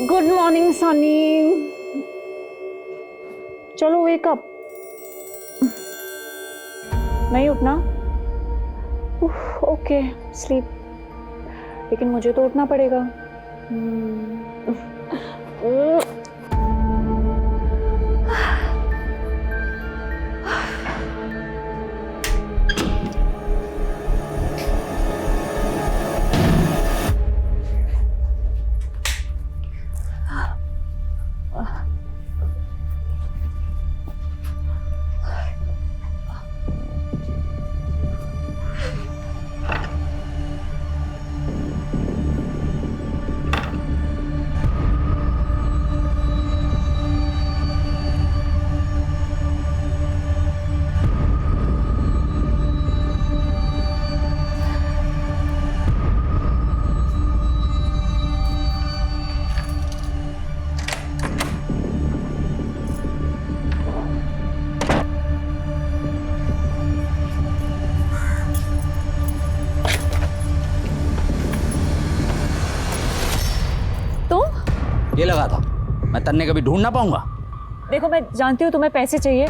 Good morning Sunny. चलो wake up. नहीं उठना? ओके स्लीप, लेकिन मुझे तो उठना पड़ेगा। ये लगा था मैं तन्ने कभी ढूंढ ना पाऊंगा। देखो मैं जानती हूँ तुम्हें पैसे चाहिए,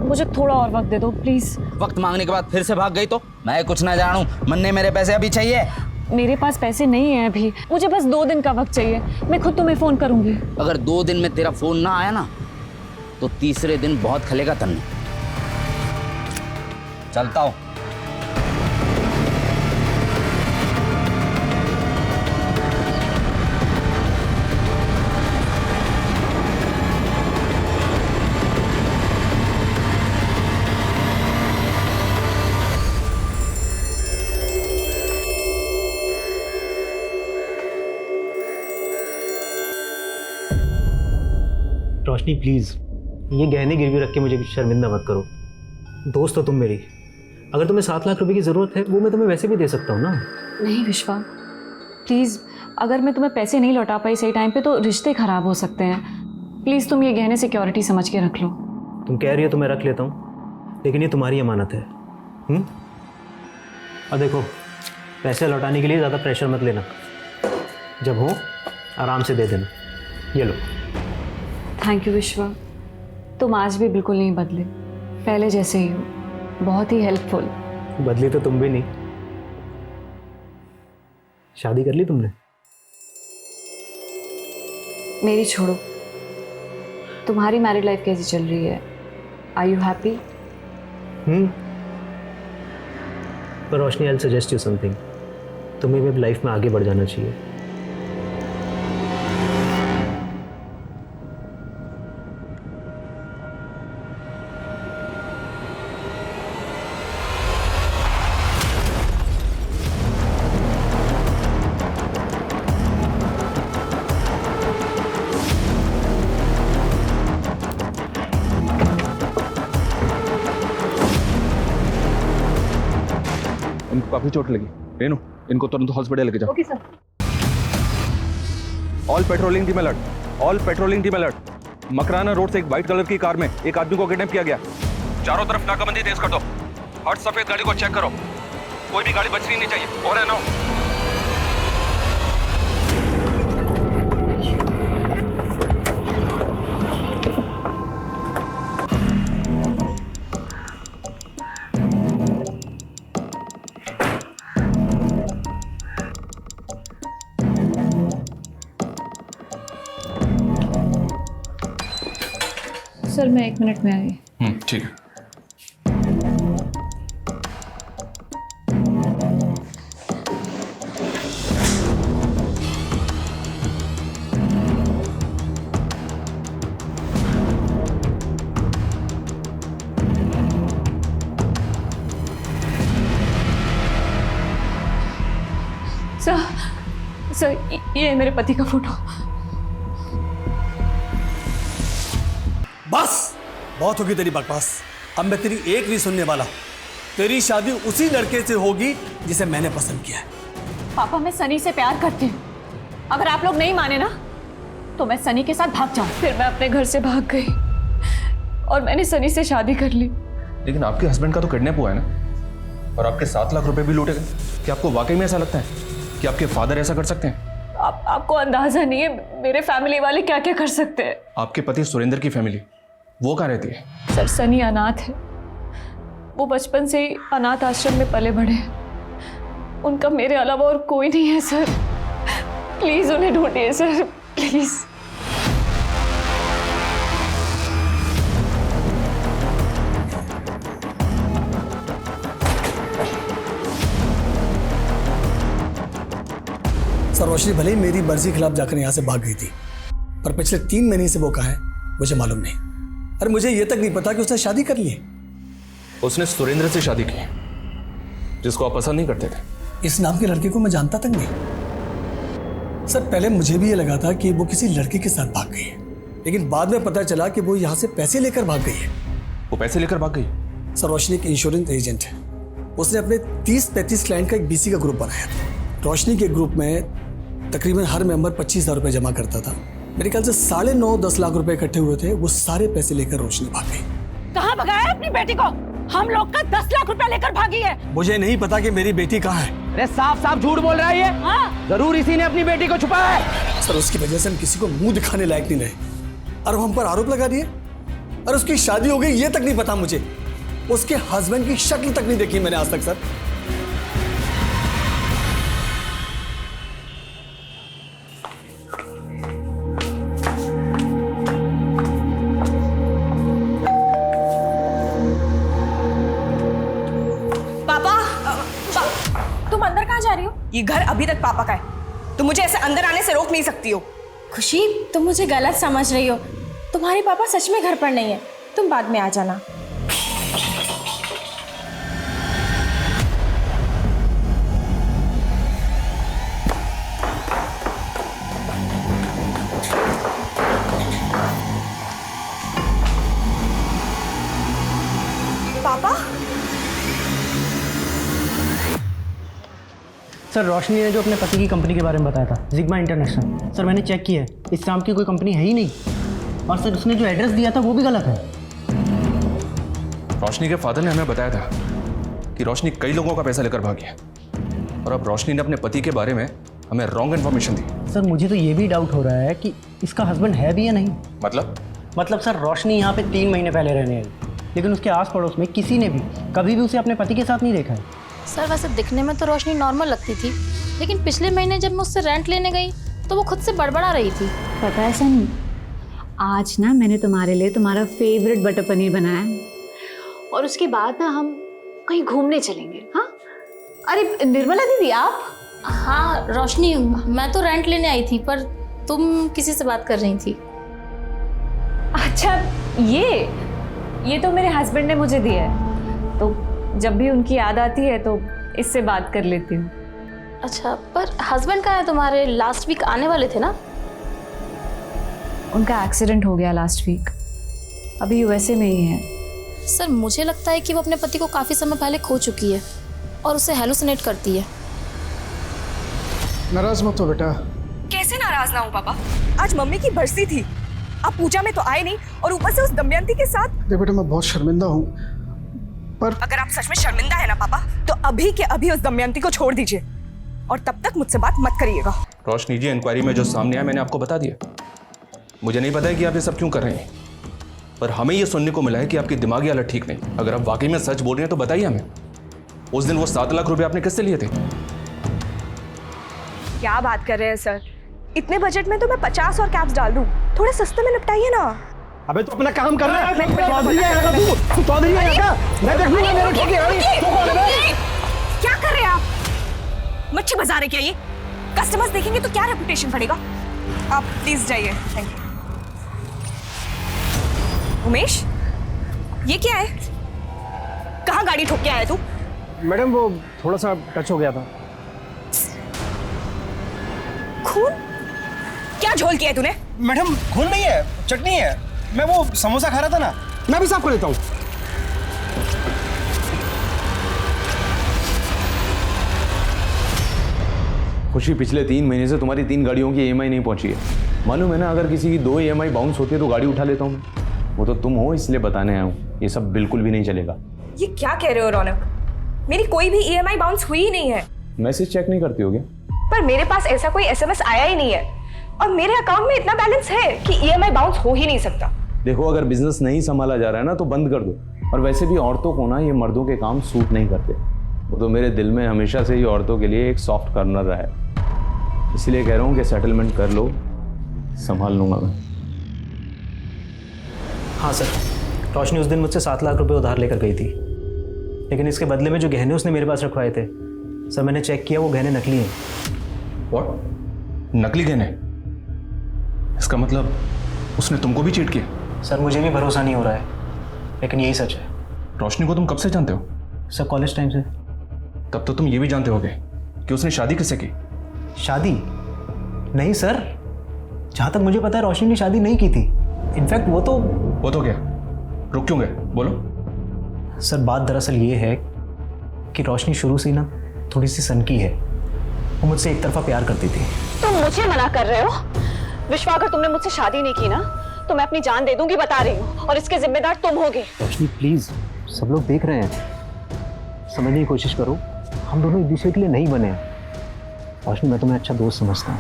मुझे थोड़ा और वक्त दे दो प्लीज। वक्त मांगने के बाद फिर से भाग गई तो मैं कुछ ना जानूं। मन्ने मेरे पैसे अभी चाहिए। मेरे पास पैसे नहीं है अभी, मुझे बस 2 दिन का वक्त चाहिए। मैं खुद तुम्हें फोन करूंगी। अगर 2 दिन में तेरा फोन ना आया ना तो तीसरे दिन बहुत खलेगा तन्ने। चलता हूं। रोशनी प्लीज़, ये गहने गिरवी रख के मुझे शर्मिंदा मत करो। दोस्त हो तुम मेरी। अगर तुम्हें 7 लाख रुपए की ज़रूरत है वो मैं तुम्हें वैसे भी दे सकता हूँ ना। नहीं विश्वा प्लीज़, अगर मैं तुम्हें पैसे नहीं लौटा पाई सही टाइम पे तो रिश्ते ख़राब हो सकते हैं। प्लीज़ तुम ये गहने सिक्योरिटी समझ के रख लो। तुम कह रही हो तो मैं रख लेता हूँ, लेकिन ये तुम्हारी अमानत है। और देखो, पैसे लौटाने के लिए ज़्यादा प्रेशर मत लेना। जब हो आराम से दे देना। ये लो। थैंक यू विश्वा, तुम आज भी बिल्कुल नहीं बदले, पहले जैसे ही हो। बहुत ही हेल्पफुल। बदली तो तुम भी नहीं। शादी कर ली तुमने? मेरी छोड़ो, तुम्हारी मैरिड लाइफ कैसी चल रही है? Are you happy? पर Roshni, I suggest you something. तुम्हें भी लाइफ में आगे बढ़ जाना चाहिए। इनको काफी चोट लगी। रेनू, इनको तुरंत हॉस्पिटल लेके जाओ। Okay sir. All patrolling team alert. All patrolling team alert. Makrana road से एक व्हाइट कलर की कार में एक आदमी को किडनैप किया गया। चारों तरफ नाकाबंदी तेज कर दो। हर सफेद गाड़ी को चेक करो, कोई भी गाड़ी बचनी नहीं चाहिए। और है ना, सर मैं 1 मिनट में आई। ठीक है। सर ये है मेरे पति का फोटो। बस बहुत होगी तेरी बकवास। अब मैं तेरी एक नहीं सुनने वाला। तेरी शादी उसी लड़के से होगी जिसे मैंने पसंद किया है। पापा मैं सनी से प्यार करती हूँ। अगर आप लोग नहीं माने ना तो मैं सनी के साथ भाग जाऊँ। फिर मैं अपने घर से भाग गई और मैंने सनी से शादी कर ली। लेकिन आपके हस्बैंड का तो किडनैप हुआ है ना, और आपके 7 लाख रुपए भी लूटे गए। क्या आपको वाकई में ऐसा लगता है? कि आपके फादर ऐसा कर सकते हैं? आपको अंदाजा नहीं है मेरे फैमिली वाले क्या क्या कर सकते हैं। आपके पति सुरेंद्र की फैमिली वो कहाँ रहती है? सर सनी अनाथ है, वो बचपन से ही अनाथ आश्रम में पले बढ़े हैं। उनका मेरे अलावा और कोई नहीं है सर, प्लीज उन्हें ढूंढिए सर, प्लीज। सर रोशनी भले ही मेरी मर्जी के खिलाफ जाकर यहाँ से भाग गई थी, पर पिछले 3 महीने से वो कहाँ है मुझे मालूम नहीं। अरे मुझे ये तक नहीं पता कि उसने शादी कर ली है। उसने सुरेंद्र से शादी की, जिसको आप पसंद नहीं करते थे। इस नाम के लड़के को मैं जानता तक नहीं। सर पहले मुझे भी ये लगा था कि वो किसी लड़के के साथ भाग गई है, लेकिन बाद में पता चला कि वो यहाँ से पैसे लेकर भाग गई है। वो पैसे लेकर भाग गई? सर रोशनी एक इंश्योरेंस एजेंट है, उसने अपने 30-35 क्लाइंट का एक बीसी का ग्रुप बनाया था। रोशनी के ग्रुप में तकरीबन हर मेंबर 25,000 रुपये जमा करता था। मेरे ख्याल से 9.5-10 लाख रुपए इकट्ठे हुए थे। वो सारे पैसे लेकर रोशनी भाग गई। कहाँ भगाया अपनी बेटी को? हम लोग का 10 लाख रुपया लेकर भागी है। मुझे नहीं पता कि मेरी बेटी कहाँ है। अरे साफ साफ झूठ बोल रहा है ये। हाँ? जरूर इसी ने अपनी बेटी को छुपाया है। सर उसकी वजह से हम किसी को मुंह दिखाने लायक नहीं रहे और हम पर आरोप लगा दिए। और उसकी शादी हो गई ये तक नहीं पता मुझे। उसके हस्बैंड की शक्ल तक नहीं देखी मैंने आज तक। सर ये घर अभी तक पापा का है, तुम मुझे ऐसे अंदर आने से रोक नहीं सकती हो। खुशी तुम मुझे गलत समझ रही हो, तुम्हारे पापा सच में घर पर नहीं है, तुम बाद में आ जाना। पापा सर रोशनी ने जो अपने पति की कंपनी के बारे में बताया था, जिग्मा इंटरनेशनल, सर मैंने चेक किया है, इस नाम की कोई कंपनी है ही नहीं। और सर उसने जो एड्रेस दिया था वो भी गलत है। रोशनी के फादर ने हमें बताया था कि रोशनी कई लोगों का पैसा लेकर भागी है, और अब रोशनी ने अपने पति के बारे में हमें रॉन्ग इन्फॉर्मेशन दी। सर मुझे तो ये भी डाउट हो रहा है कि इसका हस्बैंड है भी या नहीं। मतलब सर रोशनी यहाँ पे 3 महीने पहले रहने आई, लेकिन उसके आस पड़ोस में किसी ने भी कभी भी उसे अपने पति के साथ नहीं देखा है। सर वैसे दिखने में तो रोशनी नॉर्मल लगती थी, लेकिन पिछले महीने जब मैं उससे रेंट लेने गई तो वो खुद से बड़बड़ा रही थी। पता है सनी, आज ना मैंने तुम्हारे लिए तुम्हारा फेवरेट बटर पनीर बनाया है, और उसके बाद ना हम कहीं घूमने चलेंगे। हाँ अरे निर्मला दीदी आप? हाँ रोशनी, मैं तो रेंट लेने आई थी, पर तुम किसी से बात कर रही थी। अच्छा ये तो मेरे हस्बैंड ने मुझे दिया है, तो जब भी उनकी याद आती है तो इससे बात कर लेती हूँ। अच्छा, पर हस्बैंड कहाँ है तुम्हारे? लास्ट वीक आने वाले थे ना? उनका एक्सीडेंट हो गया लास्ट वीक, अभी यूएसए में ही है। सर मुझे लगता है कि वो अपने पति को काफ़ी समय पहले खो चुकी है और उसे हेलुसिनेट करती है। नाराज मत हो बेटा। कैसे नाराज ना हो पापा, आज मम्मी की बरसी थी, आप पूजा में तो आए नहीं, और ऊपर से उस दमयंती के साथ। देख बेटा मैं बहुत शर्मिंदा हूँ, पर अगर आप सच में शर्मिंदा है ना पापा, तो अभी के अभी उस दमयंती को छोड़ दीजिए, और तब तक मुझसे बात मत करिएगा। रोशनी जी, इंक्वायरी में जो सामने आया मैंने आपको बता दिया। मुझे नहीं पता है कि आप ये सब क्यों कर रहे हैं, पर हमें ये सुनने को मिला है कि आपकी दिमागी हालत ठीक नहीं। अगर आप वाकई में सच बोल रहे हैं तो बताइए हमें, उस दिन वो 7 लाख रुपए आपने किससे लिए थे? क्या बात कर रहे हैं सर, इतने बजट में तो मैं 50 और कैप्स डाल दूं, थोड़े सस्ते में निपटाइए ना। अबे तो अपना काम कर रहा है। चौधरी आएगा तू चौधरी आएगा, मैं देख लूंगा मेरे ठेके वाली। क्या कर रहे हैं आप? मच्छी बाजार है क्या ये? कस्टमर्स देखेंगे तो क्या रेपुटेशन बढ़ेगा? आप प्लीज जाइए, थैंक यू। उमेश, ये क्या है? कहाँ गाड़ी ठोक के आया तू? मैडम वो थोड़ा सा टच हो गया था। खून? क्या झोल किया है तूने? मैडम खून नहीं है, चटनी है। मैं वो समोसा खा रहा था ना, मैं भी साफ कर देता हूँ। खुशी, पिछले 3 महीने से तुम्हारी 3 गाड़ियों की EMI नहीं पहुंची है। मालूम है ना, अगर किसी की 2 EMI बाउंस होती है तो गाड़ी उठा लेता हूँ मैं। वो तो तुम हो, इसलिए बताने आया हूँ। ये सब बिल्कुल भी नहीं चलेगा। ये क्या कह रहे हो रौनक? मेरी कोई भी EMI बाउंस हुई ही नहीं है। मैसेज चेक नहीं करती हो क्या? पर मेरे पास ऐसा कोई एसएमएस आया ही नहीं है और मेरे अकाउंट में इतना बैलेंस है कि ईएमआई बाउंस हो ही नहीं सकता। देखो, अगर बिजनेस नहीं संभाला जा रहा है ना तो बंद कर दो। और वैसे भी औरतों को ना ये मर्दों के काम सूट नहीं करते। वो तो मेरे दिल में हमेशा से ही औरतों के लिए एक सॉफ्ट कॉर्नर रहा है। इसलिए कह रहा हूँ कि सेटलमेंट कर लो, संभाल लूंगा मैं। हाँ सर, रोशनी उस दिन मुझसे 7 लाख रुपए उधार लेकर गई थी, लेकिन इसके बदले में जो गहने उसने मेरे पास रखवाए थे सर, मैंने चेक किया वो गहने नकली हैं। व्हाट? नकली गहने? इसका मतलब उसने तुमको भी चीट किया? सर मुझे भी भरोसा नहीं हो रहा है, लेकिन यही सच है। रोशनी को तुम कब से जानते हो? सर कॉलेज टाइम से। तब तो तुम ये भी जानते होगे कि उसने शादी किससे की? शादी? नहीं सर, जहाँ तक मुझे पता है रोशनी ने शादी नहीं की थी। इनफैक्ट वो तो क्या? रुक क्यों गए? बोलो। सर बात दरअसल ये है कि रोशनी शुरू से ना थोड़ी सी सनकी है। वो मुझसे एक तरफा प्यार करती थी। तुम मुझे मना कर रहे हो? विश्वा, अगर तुमने मुझसे शादी नहीं की ना तो मैं अपनी जान दे दूंगी, बता रही हूँ, और इसके जिम्मेदार तुम होगे। रोशनी प्लीज, सब लोग देख रहे हैं, समझने की कोशिश करो। हम दोनों एक दूसरे के लिए नहीं बने हैं। रोशनी, मैं तुम्हें अच्छा दोस्त समझता हूँ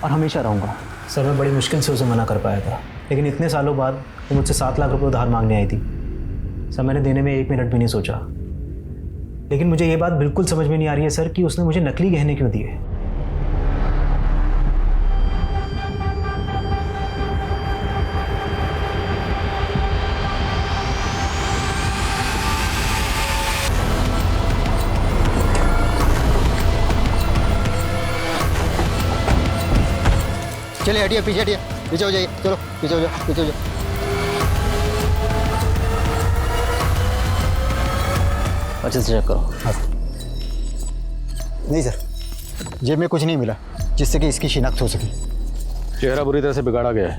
और हमेशा रहूँगा। सर मैं बड़ी मुश्किल से उसे मना कर पाया था, लेकिन इतने सालों बाद वो मुझसे 7 लाख रुपए उधार मांगने आई थी। सर मैंने देने में 1 मिनट भी नहीं सोचा, लेकिन मुझे ये बात बिल्कुल समझ में नहीं आ रही है सर कि उसने मुझे नकली गहने क्यों दिए। चलिए हटिए, पीछे हटिए, पीछे हो जाइए, चलो पीछे हो जाओ, पीछे हो जाओ। अच्छे से चेक करो। हाँ नहीं सर, जेब में कुछ नहीं मिला जिससे कि इसकी शिनाख्त हो सके। चेहरा बुरी तरह से बिगाड़ा गया है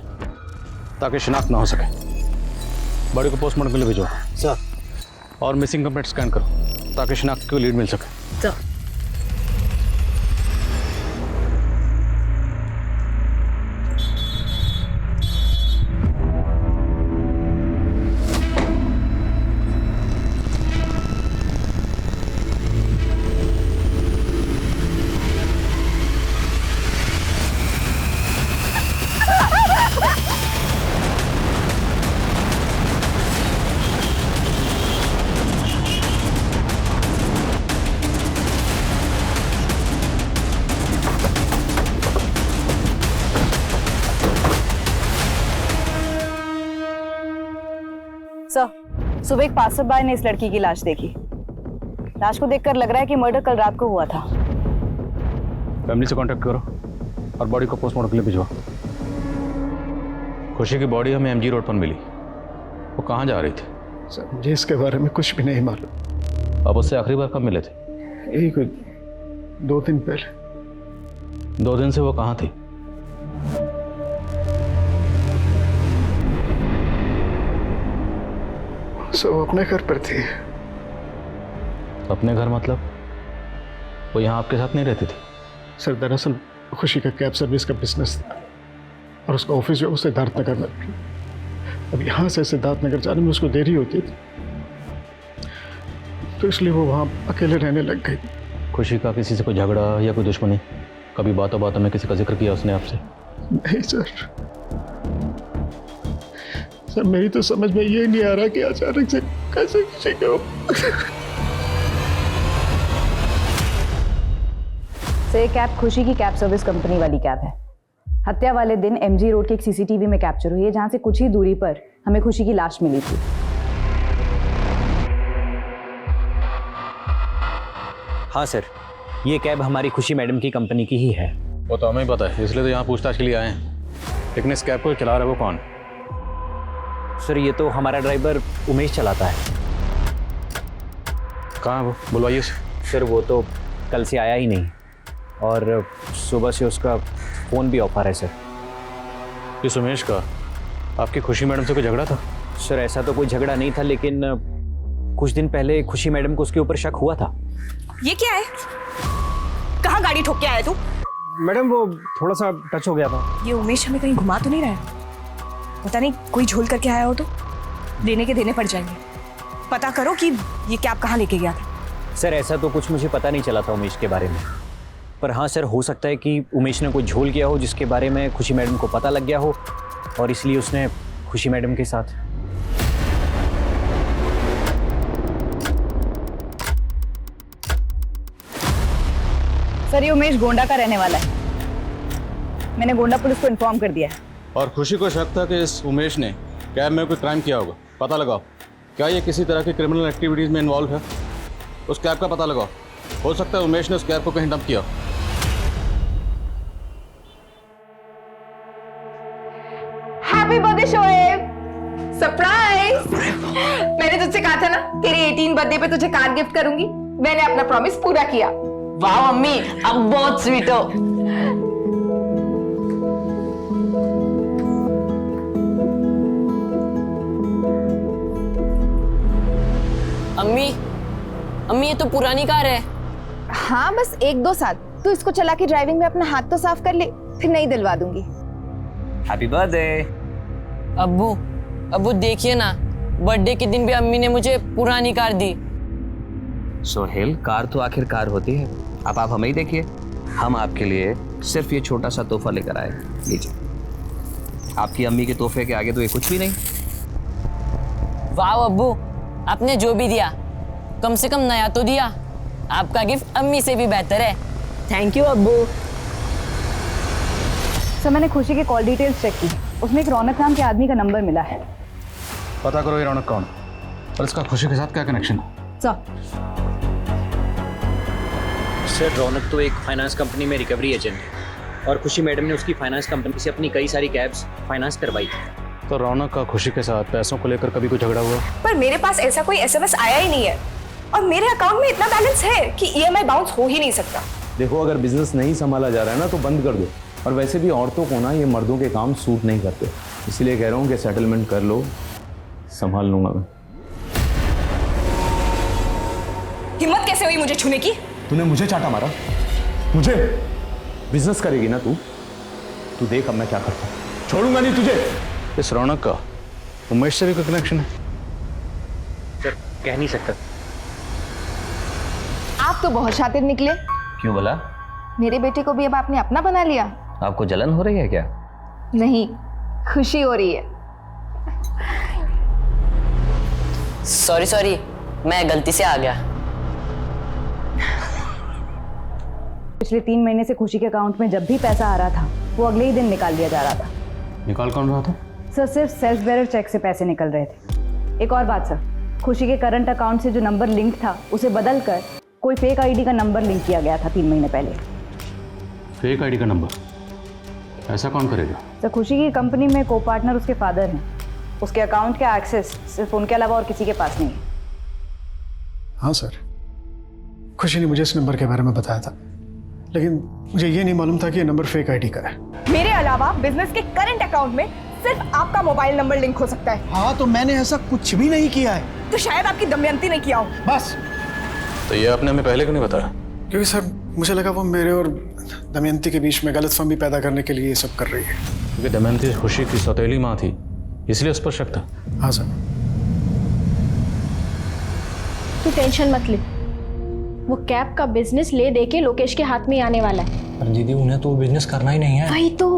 ताकि शिनाख्त ना हो सके। बॉडी को पोस्टमार्टम के लिए भेजो सर। और मिसिंग कंप्लेंट स्कैन करो ताकि शिनाख्त को लीड मिल सके। सर सुबह एक पासरबाई ने इस लड़की की लाश देखी। लाश को देखकर लग रहा है कि मर्डर कल रात को हुआ था। फैमिली से कांटेक्ट करो और बॉडी को पोस्टमार्टम के लिए भिजवाओ। खुशी की बॉडी हमें एमजी रोड पर मिली। वो कहाँ जा रही थी? सर मुझे इसके बारे में कुछ भी नहीं मालूम। अब उससे आखिरी बार कब मिले थे? एक 2 दिन पहले। 2 दिन से वो कहाँ थी? वो अपने घर पर थी। अपने घर मतलब वो यहाँ आपके साथ नहीं रहती थी? सर दरअसल खुशी का कैब सर्विस का बिजनेस था और उसका ऑफिस जो है सिद्धार्थनगर में। अब यहाँ से सिद्धार्थनगर जाने में उसको देरी होती थी, तो इसलिए वो वहाँ अकेले रहने लग गई। खुशी का किसी से कोई झगड़ा या कोई दुश्मनी? कभी बातों बातों में किसी का जिक्र किया उसने आपसे? नहीं सर, सर मेरी तो समझ में ये नहीं आ रहा कि अचानक से कैसे किसी को। से कैब खुशी की कैब सर्विस कंपनी वाली कैब है। हत्या वाले दिन एमजी रोड के एक सीसीटीवी में कैप्चर हुई है, जहां से कुछ ही दूरी पर हमें खुशी की लाश मिली थी। हाँ सर, ये कैब हमारी खुशी मैडम की कंपनी की ही है। वो तो हमें पता है, इसलिए तो यहाँ पूछताछ के लिए आए हैं। लेकिन इस कैब को चला रहा है वो कौन? सर ये तो हमारा ड्राइवर उमेश चलाता है। कहाँ है वो? बुलवाइए उसे। सर वो तो कल से आया ही नहीं और सुबह से उसका फ़ोन भी ऑफ आ रहा है सर। इस उमेश का आपकी खुशी मैडम से कोई झगड़ा था? सर ऐसा तो कोई झगड़ा नहीं था, लेकिन कुछ दिन पहले खुशी मैडम को उसके ऊपर शक हुआ था। ये क्या है? कहाँ गाड़ी ठोक के आया तू? मैडम वो थोड़ा सा टच हो गया था। ये उमेश हमें कहीं घुमा तो नहीं रहा है? पता नहीं कोई झोल करके आया हो तो लेने के देने पड़ जाएंगे। पता करो कि ये कैब कहाँ लेके गया था। सर ऐसा तो कुछ मुझे पता नहीं चला था उमेश के बारे में। पर हाँ सर, हो सकता है कि उमेश ने कोई झोल किया हो जिसके बारे में खुशी मैडम को पता लग गया हो और इसलिए उसने खुशी मैडम के साथ। सर ये उमेश गोंडा का रहने वाला है, मैंने गोंडा पुलिस को इन्फॉर्म कर दिया है। और खुशी को शक था कि इस उमेश ने कैब में कोई क्राइम किया होगा, पता लगाओ क्या ये किसी तरह की क्रिमिनल एक्टिविटीज़ में इन्वॉल्व है। उस कैब का पता लगाओ, हो सकता है उमेश ने उस कैब को कहीं डंप किया। Happy birthday Shoaib, surprise. मैंने तुझसे कहा था ना तेरे 18 बर्थडे पे तुझे कार गिफ्ट करूंगी, मैंने अपना प्रॉमिस पूरा किया। वाह मम्मी, अब बहुत स्वीट हो। अम्मी, अम्मी ये तो पुरानी कार है। हाँ बस 1-2 साल, तू इसको चला के ड्राइविंग में अपना हाथ तो साफ कर ले, फिर नई दिलवा दूंगी। Happy birthday. अब्बू, अब्बू देखिए ना, बर्थडे के दिन भी अम्मी ने मुझे पुरानी कार दी। सोहेल, कार तो आखिर कार होती है। अब आप हमें ही देखिए, हम आपके लिए सिर्फ ये छोटा सा तोहफा लेकर आए। लीजिए, आपकी अम्मी के तोहफे के आगे तो ये कुछ भी नहीं। वाह अब्बू, आपने जो भी दिया कम से कम नया तो दिया। आपका गिफ्ट अम्मी से भी बेहतर है। थैंक यू अब्बू। सर मैंने खुशी के कॉल डिटेल्स चेक की, उसमें एक रौनक नाम के आदमी का नंबर मिला है। पता करो ये रौनक कौन और इसका खुशी के साथ क्या कनेक्शन है। सर रौनक तो एक फाइनेंस कंपनी में रिकवरी एजेंट है और खुशी मैडम ने उसकी फाइनेंस कंपनी से अपनी कई सारी कैब्स फाइनेंस करवाई थी। तो रौनक का खुशी के साथ पैसों को लेकर कभी कोई झगड़ा हुआ? पर मेरे पास ऐसा कोई एसएमएस आया ही नहीं है और मेरे अकाउंट में इतना बैलेंस है कि ईएमआई बाउंस हो ही नहीं सकता। देखो, अगर बिजनेस नहीं संभाला जा रहा है ना तो बंद कर दो। और वैसे भी औरतों को ना ये मर्दों के काम सूट नहीं करते, इसलिए कह रहा हूँ कि सेटलमेंट कर लो, संभाल लूंगा मैं। हिम्मत कैसे हुई मुझे छूने की? तूने मुझे चाटा मारा? मुझे? बिजनेस करेगी ना तू? तू देख अब मैं क्या करता हूँ, छोड़ूंगा नहीं तुझे। इस रौनक का उमेश से भी कोई कनेक्शन है? सर कह नहीं सकता। आप तो बहुत शातिर निकले। क्यों बोला? मेरे बेटे को भी अब आपने अपना बना लिया। आपको जलन हो रही है क्या? नहीं, खुशी हो रही है। सॉरी, मैं गलती से आ गया। पिछले 3 महीने से खुशी के अकाउंट में जब भी पैसा आ रहा था वो अगले ही दिन निकाल दिया जा रहा था। निकाल कौन रहा था? सर सिर्फ सेल्फ बेरर चेक से पैसे निकल रहे थे। एक और बात सर, खुशी के करंट अकाउंट से जो नंबर लिंक था उसे बदल कर कोई फेक आईडी का नंबर लिंक किया गया था 3 महीने पहले। फेक आईडी का नंबर? ऐसा कौन करेगा? सर खुशी की कंपनी में को पार्टनर उसके फादर हैं, उसके अकाउंट का एक्सेस सिर्फ उनके अलावा और किसी के पास नहीं है। हाँ सर, खुशी ने मुझे इस नंबर के बारे में बताया था, लेकिन मुझे ये नहीं मालूम था कि ये नंबर फेक आईडी का है। मेरे अलावा बिजनेस के करंट अकाउंट में सिर्फ आपका मोबाइल नंबर लिंक हो सकता है। हाँ तो मैंने ऐसा कुछ भी नहीं किया है। तो शायद आपकी दमयंती ने किया हो। बस। तो ये आपने हमें पहले क्यों नहीं बताया? क्योंकि सर मुझे लगा वो मेरे और दमयंती के बीच में गलतफहमी पैदा करने के लिए ये सब कर रही है। क्योंकि दमयंती खुशी की सौतेली माँ थी, इसलिए उस पर शक था। हाँ सर। तू टेंशन मत ले, वो कैब का बिजनेस ले दे के लोकेश के हाथ में आने वाला है। पर दीदी उन्हें तो बिजनेस करना ही नहीं है। वही तो,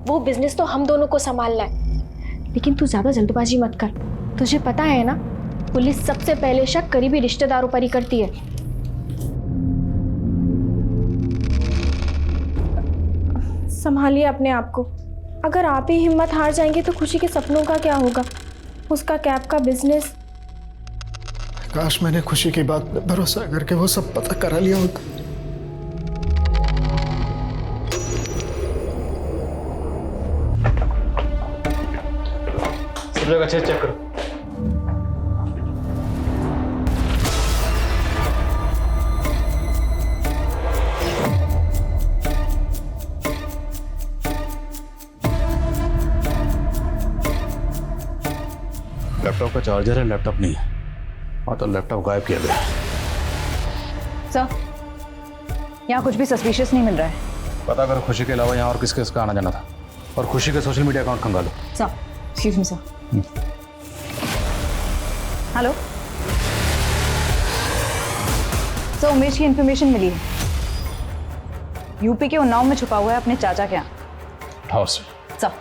वो बिजनेस तो हम दोनों को संभालना है। लेकिन तू ज्यादा जल्दबाजी मत कर, तुझे पता है ना पुलिस सबसे पहले शक करीबी रिश्तेदारों पर ही करती है। संभालिए अपने आप को, अगर आप ही हिम्मत हार जाएंगे तो खुशी के सपनों का क्या होगा, उसका कैब का बिजनेस। काश मैंने खुशी की बात पे भरोसा करके वो सब पता करा लिया होता। सब लोग अच्छे से चेक करो। लैपटॉप का चार्जर है, लैपटॉप नहीं है। हाँ तो लैपटॉप गायब किया गया। सर यहाँ कुछ भी सस्पिशियस नहीं मिल रहा है। पता करो खुशी के अलावा यहाँ और किस किसका आना जाना था और खुशी के सोशल मीडिया अकाउंट खंगालो। Sir excuse me sir. Hello sir, Umesh की इंफॉर्मेशन मिली है। यूपी के उन्नाव में छुपा हुआ है अपने चाचा के यहाँ। उठाओ से। सब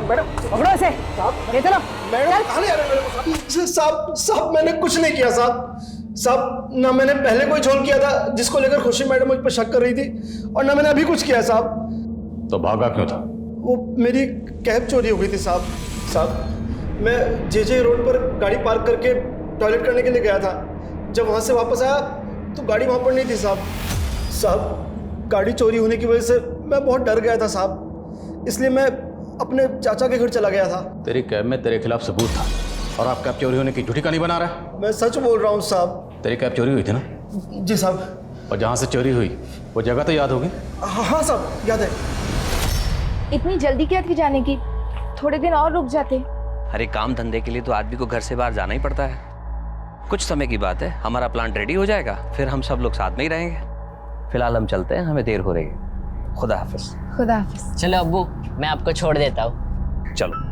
मैडम पकड़ो इसे, ले चलो। मैडम कहाँ ले आ रहे हैं मेरे को? साहब मैंने कुछ नहीं किया साहब ना मैंने पहले कोई झोल किया था जिसको लेकर खुशी मैडम मुझ पर शक कर रही थी, और ना मैंने अभी कुछ किया साहब। तो भागा क्यों था? वो मेरी कैब चोरी हो गई थी साहब। मैं जे रोड पर गाड़ी पार्क करके टॉयलेट करने के लिए गया था। जब वहाँ से वापस आया तो गाड़ी वहाँ पर नहीं थी साहब। गाड़ी चोरी होने की वजह से मैं बहुत डर गया था साहब, इसलिए मैं अपने चाचा के घर चला गया था। तेरी कैब में तेरे खिलाफ सबूत था और आप कैब चोरी होने की झूठी कहानी बना रहा है। मैं सच बोल रहा हूँ साहब। तेरी कैब चोरी हुई थी ना? जी साहब। और जहाँ से चोरी हुई वो जगह तो याद होगी? हाँ साहब याद है। इतनी जल्दी क्या थी जाने की? थोड़े दिन और रुक जाते। अरे काम धंधे के लिए तो आदमी को घर से बाहर जाना ही पड़ता है। कुछ समय की बात है, हमारा प्लांट रेडी हो जाएगा, फिर हम सब लोग साथ में ही रहेंगे। फिलहाल हम चलते हैं, हमें देर हो रही है। खुदा हाफिज। खुदा हाफिज। चलो अब्बू, मैं आपको छोड़ देता हूँ। चलो।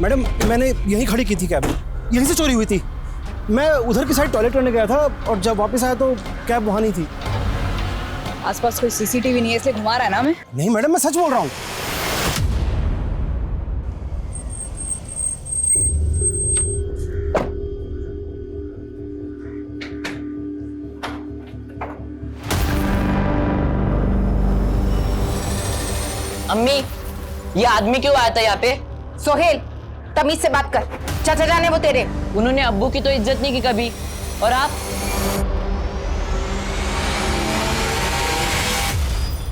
मैडम मैंने यहीं खड़ी की थी कैब, यहीं से चोरी हुई थी। मैं उधर की साइड टॉयलेट करने गया था और जब वापस आया तो कैब वहाँ नहीं थी। आसपास कोई सीसीटीवी नहीं है इसलिए घुमा रहा है ना मैं? नहीं मैडम मैं सच बोल रहा हूँ। अम्मी, ये आदमी क्यों आया था यहाँ पे? सोहेल, तमीज से बात कर। चाचा जाने वो तेरे। उन्होंने अब्बू की तो इज्जत नहीं की कभी, और आप?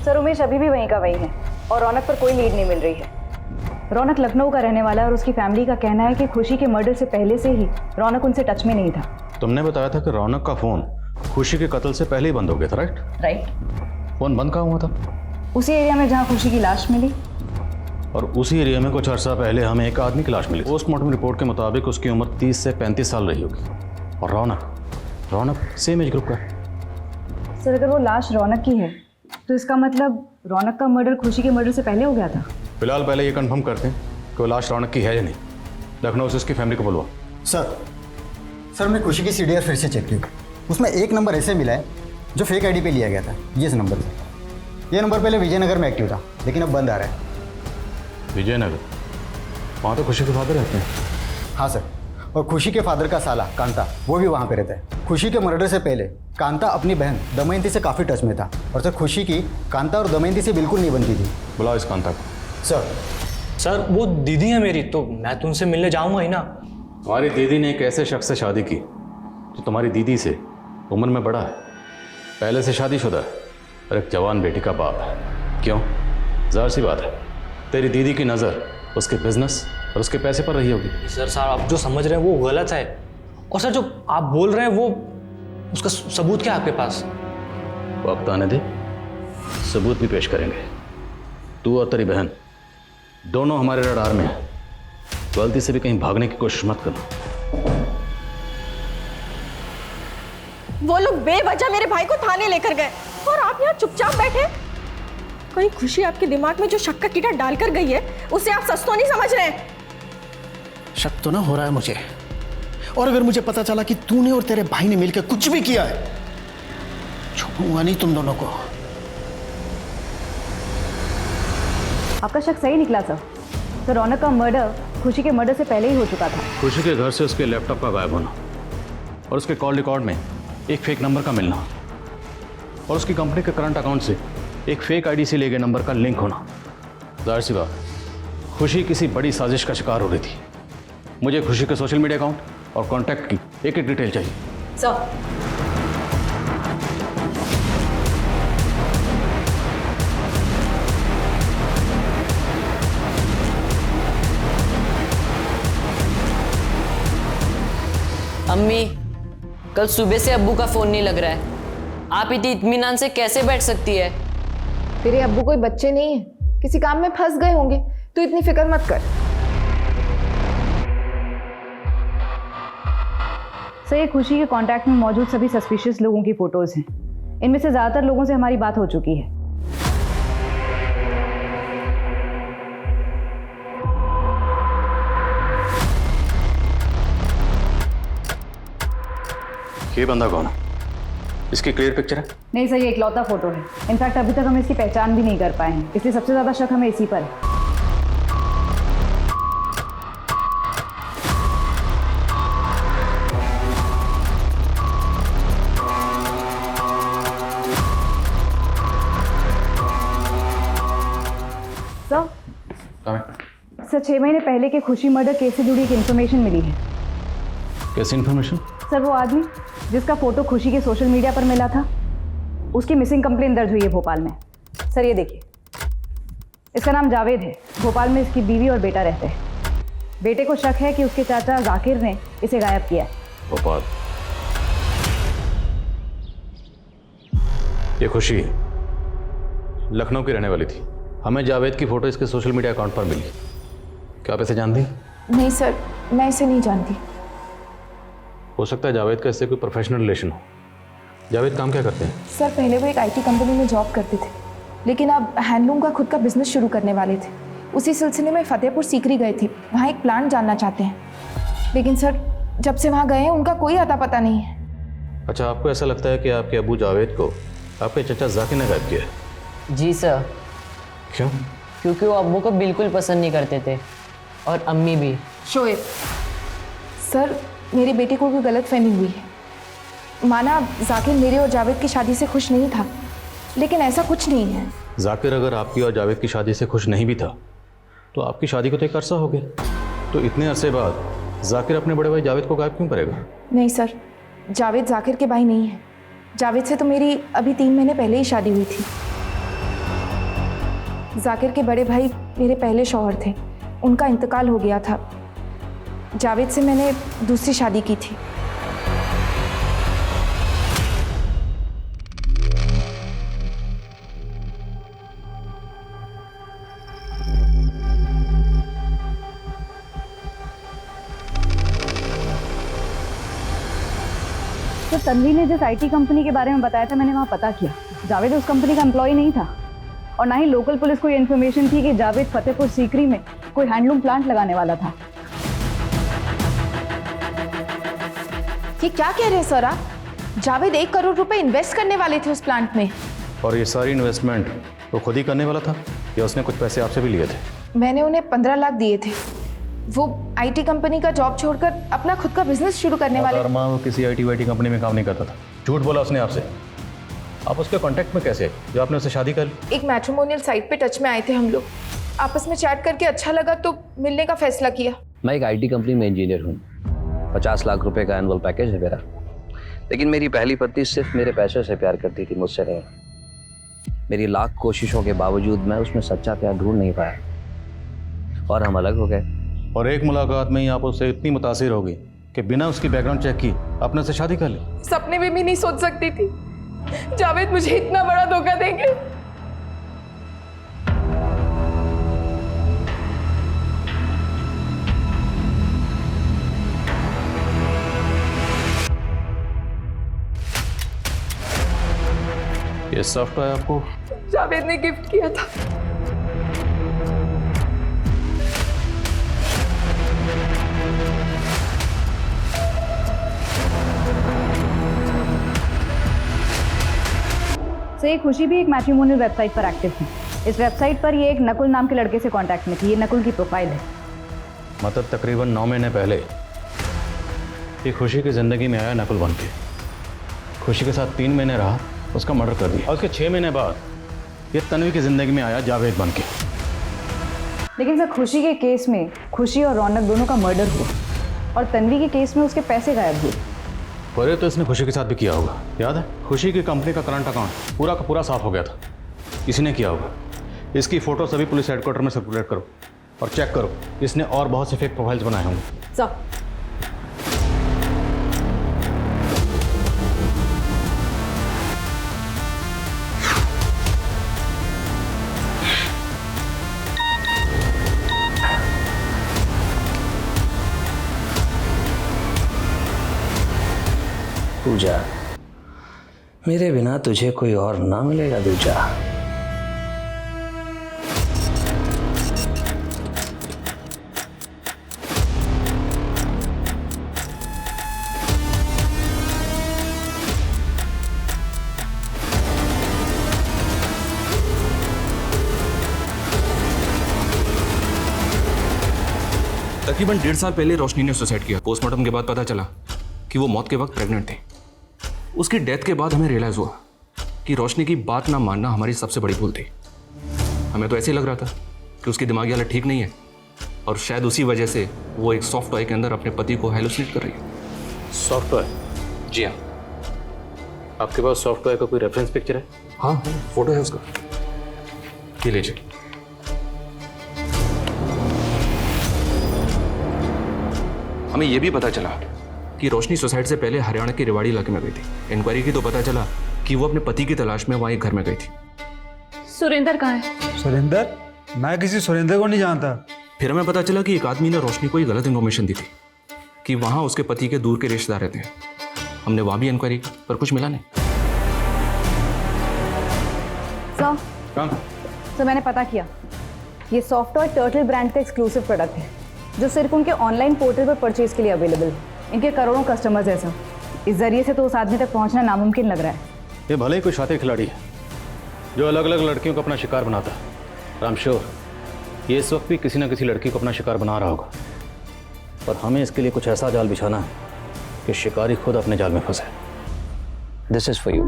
सर उमेश अभी भी वहीं का वही है और रौनक पर कोई लीड नहीं मिल रही है। रौनक लखनऊ का रहने वाला है और उसकी फैमिली का कहना है कि खुशी के मर्डर से पहले से ही रौनक उनसे टच में नहीं था। तुमने बताया था कि रौनक का फोन खुशी के कत्ल से पहले ही बंद हो गया था, राइट। फोन बंद कहाँ हुआ था? उसी एरिया में जहाँ खुशी की लाश मिली। और उसी एरिया में कुछ अर्सा पहले हमें एक आदमी की लाश मिली। पोस्टमार्टम रिपोर्ट के मुताबिक उसकी उम्र 30 से 35 साल रही होगी। और रौनक सेम एज ग्रुप का है। सर अगर वो लाश रौनक की है तो इसका मतलब रौनक का मर्डर खुशी के मर्डर से पहले हो गया था। फिलहाल पहले ये कंफर्म करते हैं कि वो लाश रौनक की है या नहीं। लखनऊ से उसकी फैमिली को बुलवा। सर हमने खुशी की सीडीआर फिर से चेक की, उसमें एक नंबर ऐसे मिला है जो फेक आईडी पे लिया गया था। ये इस नंबर पे। ये नंबर पहले विजयनगर में एक्टिव था लेकिन अब बंद आ रहा है। विजयनगर? वहाँ तो खुशी के फादर रहते हैं। हाँ सर, और खुशी के फादर का साला कांता वो भी वहाँ पे रहता है। खुशी के मर्डर से पहले कांता अपनी बहन दमयंती से काफ़ी टच में था और सर खुशी की कांता और दमयंती से बिल्कुल नहीं बनती थी। बुलाओ इस कांता को। सर वो दीदी है मेरी, तो मैं तो उनसे मिलने जाऊँगा ही ना। तुम्हारी दीदी ने एक ऐसे शख्स से शादी की जो तुम्हारी दीदी से उम्र में बड़ा है, पहले से शादीशुदा है और एक जवान बेटी का बाप है। क्यों? ज़ाहिर सी बात है तेरी दीदी की नज़र उसके बिजनेस और उसके पैसे पर रही होगी। सर साहब आप जो समझ रहे हैं वो गलत है, और सर जो आप बोल रहे हैं वो उसका सबूत क्या है आपके पास? वक्त आने दे, सबूत भी पेश करेंगे। तू और तेरी बहन दोनों हमारे रडार में है। गलती से भी कहीं भागने की कोशिश मत करना। वो लोग बेवजह मेरे भाई को थाने लेकर गए और आप यहाँ चुपचाप बैठे। कहीं खुशी आपके दिमाग में जो शक का कीड़ा डालकर गई है उसे आप सच तो नहीं समझ रहे हैं? शक तो ना हो रहा है मुझे, और अगर मुझे पता चला कि तूने और तेरे भाई ने मिलकर कुछ भी किया है, छोड़ूंगा नहीं तुम दोनों को। आपका शक सही निकला सर। तो रौनक का मर्डर खुशी के मर्डर से पहले ही हो चुका था। खुशी के घर से उसके लैपटॉप का गायब होना और उसके कॉल रिकॉर्ड में एक फेक नंबर का मिलना और उसकी कंपनी के करंट अकाउंट से एक फेक आईडी से लिए गए नंबर का लिंक होना। जाहिर सी बात, खुशी किसी बड़ी साजिश का शिकार हो रही थी। मुझे खुशी के सोशल मीडिया अकाउंट और कॉन्टैक्ट की एक एक डिटेल चाहिए। सर अम्मी, कल सुबह से अब्बू का फोन नहीं लग रहा है। आप इतनी इत्मीनान से कैसे बैठ सकती है? तेरे अब्बू कोई बच्चे नहीं है, किसी काम में फंस गए होंगे, तू इतनी फिक्र मत कर। सर, ये खुशी के कांटेक्ट में मौजूद सभी सस्पिशियस लोगों की फोटोज हैं। इनमें से ज़्यादातर लोगों से हमारी बात हो चुकी है। ये बंदा कौन है? इसकी क्लियर पिक्चर है? नहीं सर, ये इकलौता फोटो है। इनफैक्ट अभी तक हम इसकी पहचान भी नहीं कर पाए हैं, इसलिए सबसे ज़्यादा शक हमें इसी पर है। सर 6 महीने पहले के खुशी मर्डर केस से जुड़ी एक इन्फॉर्मेशन मिली है। कैसी इन्फॉर्मेशन? सर, वो आदमी जिसका फोटो खुशी के सोशल मीडिया पर मिला था, उसकी मिसिंग कंप्लेन दर्ज हुई है भोपाल में। सर ये देखिए, इसका नाम जावेद है। भोपाल में इसकी बीवी और बेटा रहते हैं। बेटे को शक है कि उसके चाचा जाकिर ने इसे गायब किया है। भोपाल? ये खुशी लखनऊ की रहने वाली थी। हमें जावेद की फोटो इसके सोशल मीडिया अकाउंट पर मिली। क्या आप इसे जानती? नहीं सर, मैं इसे नहीं जानती। हो सकता है जावेद का इससे कोई प्रोफेशनल रिलेशन हो। जावेद काम क्या करते हैं? सर पहले वो एक आईटी कंपनी में जॉब करते थे, लेकिन अब हैंडलूम का खुद का बिजनेस शुरू करने वाले थे। उसी सिलसिले में फतेहपुर सीकरी गए थे, वहाँ एक प्लांट जानना चाहते हैं। लेकिन सर जब से वहाँ गए हैं उनका कोई अता पता नहीं है। अच्छा, आपको ऐसा लगता है कि आपके अबू जावेद को आपके चचा जाकिर ने गायब किया है? जी सर। क्यों? क्योंकि वो अब्बू को बिल्कुल पसंद नहीं करते थे, और अम्मी भी। शोएब सर, मेरी बेटी को कोई गलतफहमी हुई है। माना जाकिर मेरे और जावेद की शादी से खुश नहीं था, लेकिन ऐसा कुछ नहीं है। जाकिर अगर आपकी और जावेद की शादी से खुश नहीं भी था तो आपकी शादी को तो एक अरसा हो गया, तो इतने अरसे बाद जाकिर अपने बड़े भाई जावेद को गायब क्यों करेगा? नहीं सर, जावेद जाकिर के भाई नहीं है। जावेद से तो मेरी अभी 3 महीने पहले ही शादी हुई थी। जाकिर के बड़े भाई मेरे पहले शौहर थे, उनका इंतकाल हो गया था। जावेद से मैंने दूसरी शादी की थी। तो तन्वी ने जिस आईटी कंपनी के बारे में बताया था, मैंने वहाँ पता किया। जावेद उस कंपनी का एम्प्लॉय नहीं था, और ना ही लोकल पुलिस को ये इन्फॉर्मेशन थी कि जावेद फतेहपुर सीकरी में कोई हैंडलूम प्लांट लगाने वाला था। ये क्या कह रहे हैं सर आप? जावेद 1 करोड़ रुपए इन्वेस्ट करने वाले थे उस प्लांट में। और ये सारी इन्वेस्टमेंट वो खुद ही करने वाला था या उसने कुछ पैसे आपसे भी लिए थे? मैंने उन्हें 15 लाख दिए थे। वो आईटी कंपनी का जॉब छोड़कर अपना खुद का बिजनेस शुरू करने वाले। वो किसी आईटी कंपनी में काम नहीं करता था, झूठ बोला उसने आपसे। आप उसके कांटेक्ट में कैसे जो आपने उससे शादी कर ली? एक मैट्रिमोनियल साइट पे टच में आए थे हम लोग, आपस में चैट करके अच्छा लगा तो मिलने का फैसला किया। मैं एक आईटी कंपनी में इंजीनियर हूँ, 50 लाख रुपए का एनुअल पैकेज है मेरा। लेकिन मेरी पहली पत्नी सिर्फ मेरे पैसे से प्यार करती थी, मुझसे नहीं। मेरी लाख कोशिशों के बावजूद मैं उसमें सच्चा प्यार ढूंढ नहीं पाया और हम अलग हो गए। और एक मुलाकात में ही आप उससे इतनी मुतासिर हो गई कि बिना उसकी बैकग्राउंड चेक की आपने उससे शादी कर ली। सपने में भी नहीं सोच सकती थी जावेद मुझे इतना बड़ा धोखा देंगे। ये सॉफ्टवेयर आपको जावेद ने गिफ्ट किया था। से ये खुशी भी एक मैट्रिमोनियल वेबसाइट पर एक्टिव थी। इस वेबसाइट पर ये एक नकुल नाम के लड़के से कांटेक्ट में थी। ये नकुल की प्रोफाइल है। मतलब तकरीबन 9 महीने पहले ये खुशी की ज़िंदगी में आया नकुल बन के, खुशी के साथ 3 महीने रहा, उसका मर्डर कर दिया, और उसके 6 महीने बाद ये तन्वी की ज़िंदगी में आया जावेद बन के। लेकिन सर खुशी के केस में खुशी और रौनक दोनों का मर्डर हुआ, और तन्वी के केस में उसके पैसे गायब हुए। पर ये तो इसने खुशी के साथ भी किया होगा, याद है? खुशी की कंपनी का करंट अकाउंट पूरा का पूरा साफ हो गया था, इसी ने किया होगा। इसकी फ़ोटो सभी पुलिस हेडक्वार्टर में सर्कुलेट करो और चेक करो, इसने और बहुत से फेक प्रोफाइल्स बनाए होंगे। सर पूजा, मेरे बिना तुझे कोई और ना मिलेगा दूजा। तकरीबन 1.5 साल पहले रोशनी ने सुसाइड किया। पोस्टमार्टम के बाद पता चला कि वो मौत के वक्त प्रेग्नेंट थी। उसकी डेथ के बाद हमें रियलाइज हुआ कि रोशनी की बात ना मानना हमारी सबसे बड़ी भूल थी। हमें तो ऐसे ही लग रहा था कि उसकी दिमागी हालत ठीक नहीं है और शायद उसी वजह से वो एक सॉफ्ट टॉय के अंदर अपने पति को हेलुसिनेट कर रही है। Soft toy? जी हाँ। आपके पास सॉफ्ट टॉय का कोई रेफरेंस पिक्चर है? हाँ, फोटो है उसका। ये लीजिए। हमें यह भी पता चला कि रोशनी सुसाइड से पहले हरियाणा के रेवाड़ी इलाके में गई थी। इंक्वायरी की तो पता चला कि वो अपने पति की तलाश में वहां एक घर में गई थी। सुरेंद्र कहाँ है? सुरेंद्र? मैं किसी सुरेंद्र को नहीं जानता। फिर हमें पता चला कि एक आदमी ने रोशनी को गलत इन्फॉर्मेशन दी थी कि वहां उसके पति के दूर के रिश्तेदार रहते हैं। हमने वहां भी इंक्वायरी की पर कुछ मिला नहीं। सर मैंने पता किया, ये सॉफ्ट टॉय टर्टल ब्रांड का एक्सक्लूसिव प्रोडक्ट है जो सिर्फ उनके ऑनलाइन पोर्टल पर परचेज के लिए अवेलेबल है। इनके करोड़ों कस्टमर्स हैं सर। इस जरिए से तो उस आदमी तक पहुंचना नामुमकिन लग रहा है। ये भले ही कोई शातिर खिलाड़ी है जो अलग अलग लड़कियों को अपना शिकार बनाता है, आई एम श्योर ये इस वक्त भी किसी ना किसी लड़की को अपना शिकार बना रहा होगा। पर हमें इसके लिए कुछ ऐसा जाल बिछाना है कि शिकारी खुद अपने जाल में फंसे। This is for you.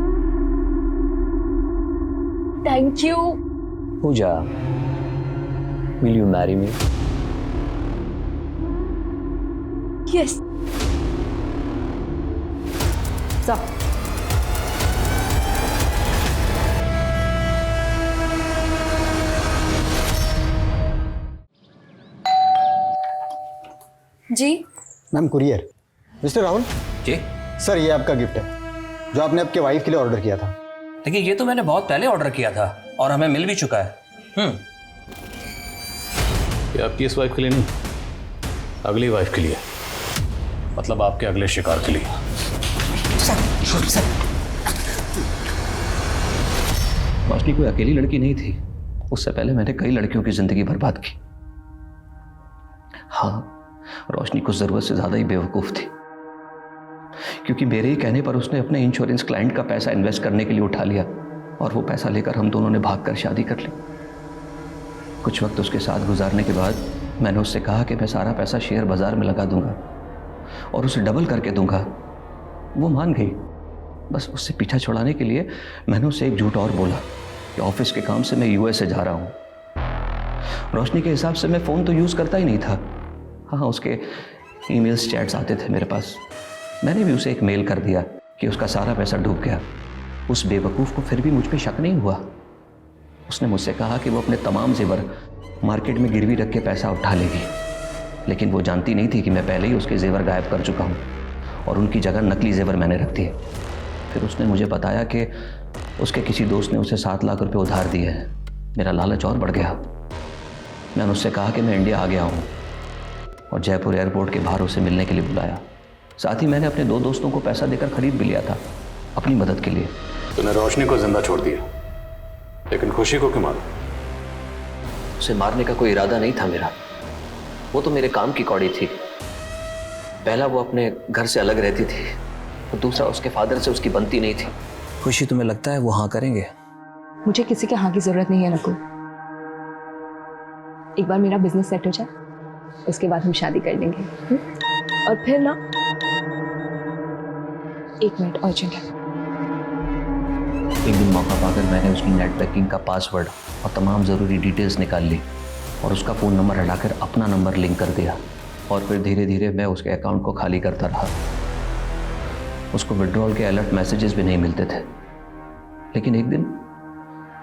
Thank you. Pooja, will you marry me? Yes sir. जी ma'am, courier. Mister Rahul ji sir, ये आपका गिफ्ट है जो आपने आपके वाइफ के लिए ऑर्डर किया था। देखिए, ये तो मैंने बहुत पहले ऑर्डर किया था और हमें मिल भी चुका है। ये आपकी इस वाइफ के लिए नहीं, अगली वाइफ के लिए, मतलब आपके अगले शिकार के लिए। रोशनी कोई अकेली लड़की नहीं थी। उससे पहले मैंने कई लड़कियों की जिंदगी बर्बाद की। हाँ, रोशनी कुछ जरूरत से ज्यादा ही बेवकूफ थी, क्योंकि मेरे ही कहने पर उसने अपने इंश्योरेंस क्लाइंट का पैसा इन्वेस्ट करने के लिए उठा लिया और वो पैसा लेकर हम दोनों ने भागकर शादी कर ली। कुछ वक्त उसके साथ गुजारने के बाद मैंने उससे कहा कि मैं सारा पैसा शेयर बाजार में लगा दूंगा और उसे डबल करके दूंगा। वो मान गई। बस उससे पीछा छुड़ाने के लिए मैंने उससे एक झूठ और बोला कि ऑफिस के काम से मैं यूएसए जा रहा हूँ। रोशनी के हिसाब से मैं फ़ोन तो यूज़ करता ही नहीं था। हाँ, उसके ईमेल्स चैट्स आते थे मेरे पास। मैंने भी उसे एक मेल कर दिया कि उसका सारा पैसा डूब गया। उस बेवकूफ़ को फिर भी मुझ पर शक नहीं हुआ। उसने मुझसे कहा कि वो अपने तमाम जेवर मार्केट में गिरवी रख के पैसा उठा लेगी, लेकिन वो जानती नहीं थी कि मैं पहले ही उसके जेवर गायब कर चुका हूँ और उनकी जगह नकली जेवर मैंने रख दिए। फिर उसने मुझे बताया कि उसके किसी दोस्त ने उसे 7 लाख रुपए उधार दिए हैं। मेरा लालच और बढ़ गया। मैंने उससे कहा कि मैं इंडिया आ गया हूँ और जयपुर एयरपोर्ट के बाहर उसे मिलने के लिए बुलाया। साथ ही मैंने अपने 2 दोस्तों को पैसा देकर खरीद भी लिया था अपनी मदद के लिए। तूने रोशनी को जिंदा छोड़ दिया, लेकिन खुशी को क्यों मारा? उसे मारने का कोई इरादा नहीं था मेरा। वो तो मेरे काम की कौड़ी थी। पहला वो अपने घर से अलग रहती थी और दूसरा उसके फादर से उसकी बनती नहीं थी। खुशी, तुम्हें लगता है वो हाँ करेंगे? मुझे किसी के हाँ की जरूरत नहीं है नकुल। एक बार मेरा बिजनेस सेट हो जाए, उसके बाद हम शादी कर लेंगे। और फिर ना, 1 मिनट अर्जेंट है। एक दिन मौका पाकर मैंने उसकी नेट बैंकिंग का पासवर्ड और तमाम ज़रूरी डिटेल्स निकाल ली और उसका फ़ोन नंबर हटाकर अपना नंबर लिंक कर दिया। और फिर धीरे धीरे मैं उसके अकाउंट को खाली करता रहा। उसको विड्रॉल के अलर्ट मैसेजेस भी नहीं मिलते थे। लेकिन एक दिन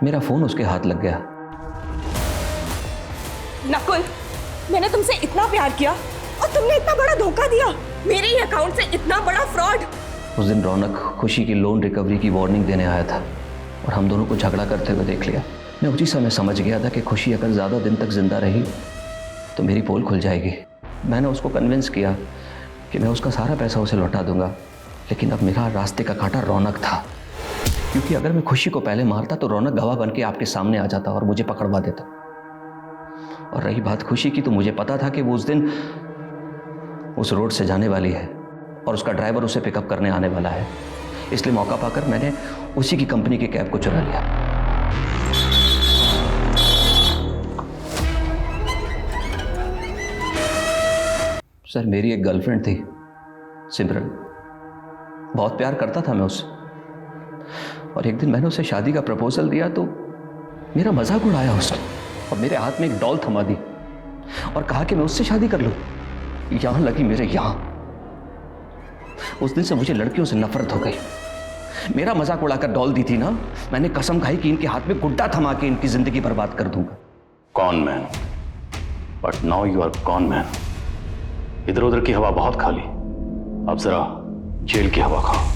मेरा फ़ोन उसके हाथ लग गया। नकुल, मैंने तुमसे इतना प्यार किया और तुमने इतना बड़ा धोखा दिया। मेरे ही अकाउंट से इतना बड़ा फ्रॉड। उस दिन रौनक खुशी की लोन रिकवरी की वार्निंग देने आया था और हम दोनों को झगड़ा करते हुए देख लिया। मैं उसी समय समझ गया था कि खुशी अगर ज़्यादा दिन तक जिंदा रही तो मेरी पोल खुल जाएगी। मैंने उसको कन्विंस किया कि मैं उसका सारा पैसा उसे लौटा दूंगा लेकिन अब मेरा रास्ते का कांटा रौनक था, क्योंकि अगर मैं खुशी को पहले मारता तो रौनक गवाह बन के आपके सामने आ जाता और मुझे पकड़वा देता। और रही बात खुशी की, तो मुझे पता था कि वो उस दिन उस रोड से जाने वाली है और उसका ड्राइवर उसे पिकअप करने आने वाला है, इसलिए मौका पाकर मैंने उसी की कंपनी की कैब को चुरा लिया। सर, मेरी एक गर्लफ्रेंड थी सिमरन, बहुत प्यार करता था मैं उससे, और एक दिन मैंने उसे शादी का प्रपोजल दिया तो मेरा मजाक उड़ाया उसने और मेरे हाथ में एक डॉल थमा दी और कहा कि मैं उससे शादी कर लूं। यहां लगी मेरे यहां। उस दिन से मुझे लड़कियों से नफरत हो गई। मेरा मजाक उड़ाकर डॉल दी थी ना, मैंने कसम खाई कि इनके हाथ में गुड्डा थमा के इनकी जिंदगी बर्बाद कर दूंगा। Con man, but now you are con man. इधर उधर की हवा बहुत खाली, अब जरा जेल की हवा खाओ।